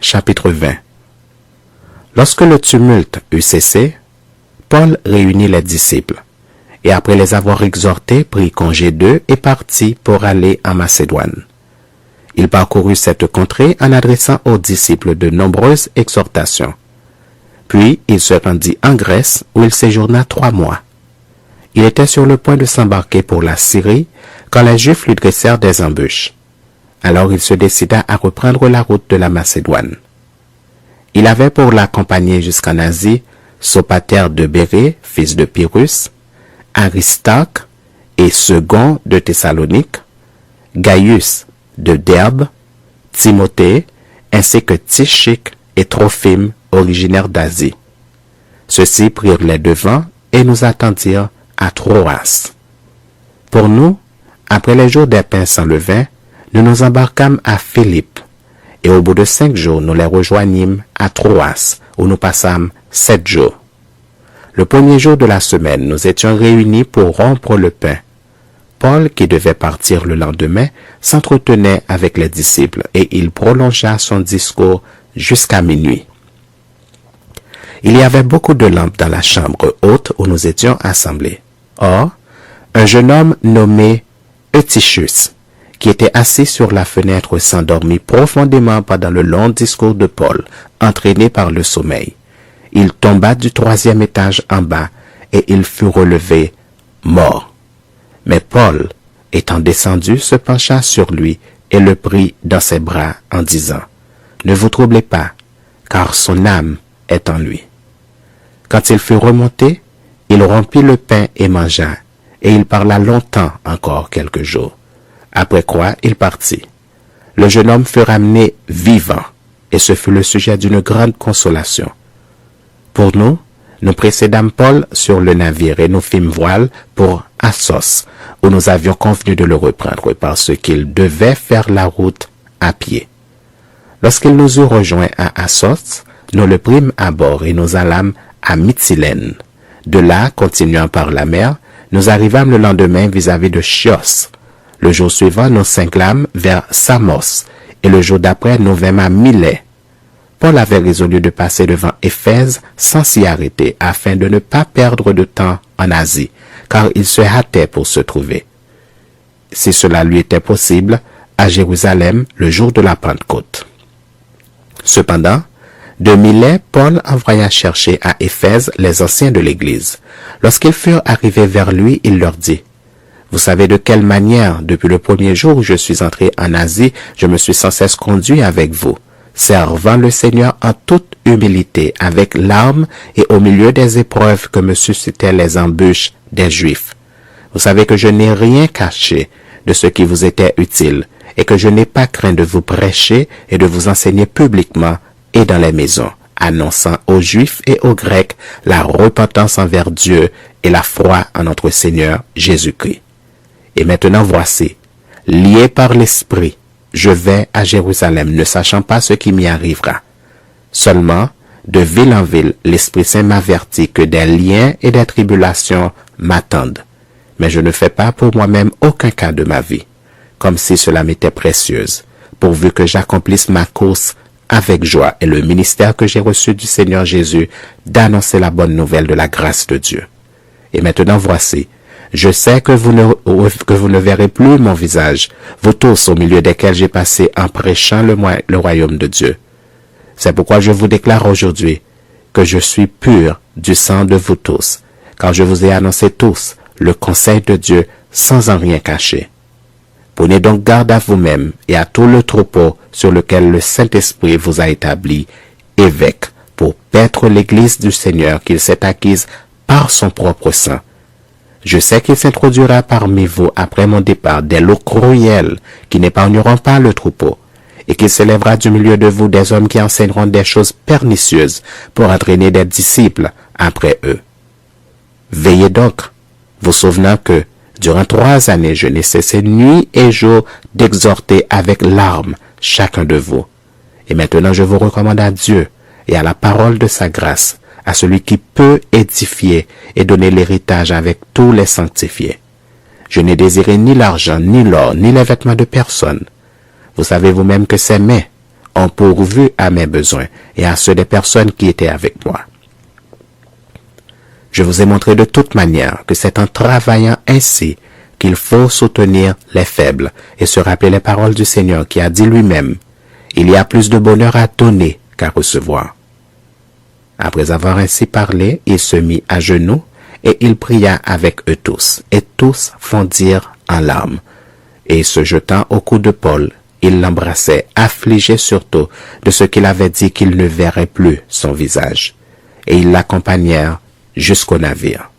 chapitre 20. Lorsque le tumulte eut cessé, Paul réunit les disciples, et après les avoir exhortés, prit congé d'eux et partit pour aller en Macédoine. Il parcourut cette contrée en adressant aux disciples de nombreuses exhortations. Puis il se rendit en Grèce où il séjourna 3 mois. Il était sur le point de s'embarquer pour la Syrie quand les Juifs lui dressèrent des embûches. Alors il se décida à reprendre la route de la Macédoine. Il avait pour l'accompagner jusqu'en Asie Sopater de Bérée, fils de Pyrrhus, Aristarque et Second de Thessalonique, Gaius de Derbe, Timothée, ainsi que Tychique et Trophime, originaires d'Asie. Ceux-ci prirent les devants et nous attendirent à Troas. Pour nous, après les jours des pains sans levain, nous nous embarquâmes à Philippe, et au bout de 5 jours, nous les rejoignîmes à Troas, où nous passâmes 7 jours. Le premier jour de la semaine, nous étions réunis pour rompre le pain. Paul, qui devait partir le lendemain, s'entretenait avec les disciples, et il prolongea son discours jusqu'à minuit. Il y avait beaucoup de lampes dans la chambre haute où nous étions assemblés. Or, un jeune homme nommé Eutychus, qui était assis sur la fenêtre, s'endormit profondément pendant le long discours de Paul, entraîné par le sommeil. Il tomba du 3e étage en bas, et il fut relevé, mort. Mais Paul, étant descendu, se pencha sur lui et le prit dans ses bras en disant, « Ne vous troublez pas, car son âme est en lui. » Quand il fut remonté, il rompit le pain et mangea, et il parla longtemps encore quelques jours. Après quoi, il partit. Le jeune homme fut ramené vivant, et ce fut le sujet d'une grande consolation. Pour nous, nous précédâmes Paul sur le navire et nous fîmes voile pour Assos, où nous avions convenu de le reprendre parce qu'il devait faire la route à pied. Lorsqu'il nous eut rejoints à Assos, nous le prîmes à bord et nous allâmes à Mytilène. De là, continuant par la mer, nous arrivâmes le lendemain vis-à-vis de Chios. Le jour suivant, nous cinglâmes vers Samos, et le jour d'après, nous vîmes à Milet. Paul avait résolu de passer devant Éphèse sans s'y arrêter, afin de ne pas perdre de temps en Asie, car il se hâtait pour se trouver, si cela lui était possible, à Jérusalem le jour de la Pentecôte. Cependant, de Milet, Paul envoya chercher à Éphèse les anciens de l'Église. Lorsqu'ils furent arrivés vers lui, il leur dit, « Vous savez de quelle manière, depuis le premier jour où je suis entré en Asie, je me suis sans cesse conduit avec vous, servant le Seigneur en toute humilité, avec larmes et au milieu des épreuves que me suscitaient les embûches des Juifs. Vous savez que je n'ai rien caché de ce qui vous était utile, et que je n'ai pas craint de vous prêcher et de vous enseigner publiquement et dans les maisons, annonçant aux Juifs et aux Grecs la repentance envers Dieu et la foi en notre Seigneur Jésus-Christ. Et maintenant voici, lié par l'Esprit, je vais à Jérusalem, ne sachant pas ce qui m'y arrivera. Seulement, de ville en ville, l'Esprit Saint m'avertit que des liens et des tribulations m'attendent. Mais je ne fais pas pour moi-même aucun cas de ma vie, comme si cela m'était précieuse, pourvu que j'accomplisse ma course avec joie et le ministère que j'ai reçu du Seigneur Jésus d'annoncer la bonne nouvelle de la grâce de Dieu. Et maintenant voici, je sais que vous ne verrez plus mon visage, vous tous au milieu desquels j'ai passé en prêchant le royaume de Dieu. C'est pourquoi je vous déclare aujourd'hui que je suis pur du sang de vous tous, car je vous ai annoncé tous le conseil de Dieu sans en rien cacher. Prenez donc garde à vous-même et à tout le troupeau sur lequel le Saint-Esprit vous a établi évêque pour paître l'Église du Seigneur qu'il s'est acquise par son propre sang. Je sais qu'il s'introduira parmi vous après mon départ des loups cruels qui n'épargneront pas le troupeau, et qu'il s'élèvera du milieu de vous des hommes qui enseigneront des choses pernicieuses pour entraîner des disciples après eux. Veillez donc, vous souvenant que, durant 3 années, je n'ai cessé nuit et jour d'exhorter avec larmes chacun de vous. Et maintenant je vous recommande à Dieu et à la parole de sa grâce, à celui qui peut édifier et donner l'héritage avec tous les sanctifiés. Je n'ai désiré ni l'argent, ni l'or, ni les vêtements de personne. Vous savez vous-même que ces mains ont ont pourvu à mes besoins et à ceux des personnes qui étaient avec moi. Je vous ai montré de toute manière que c'est en travaillant ainsi qu'il faut soutenir les faibles et se rappeler les paroles du Seigneur qui a dit lui-même, « Il y a plus de bonheur à donner qu'à recevoir. » Après avoir ainsi parlé, il se mit à genoux et il pria avec eux tous, et tous fondirent en larmes. Et se jetant au cou de Paul, il l'embrassait, affligé surtout de ce qu'il avait dit qu'il ne verrait plus son visage. Et ils l'accompagnèrent jusqu'au navire.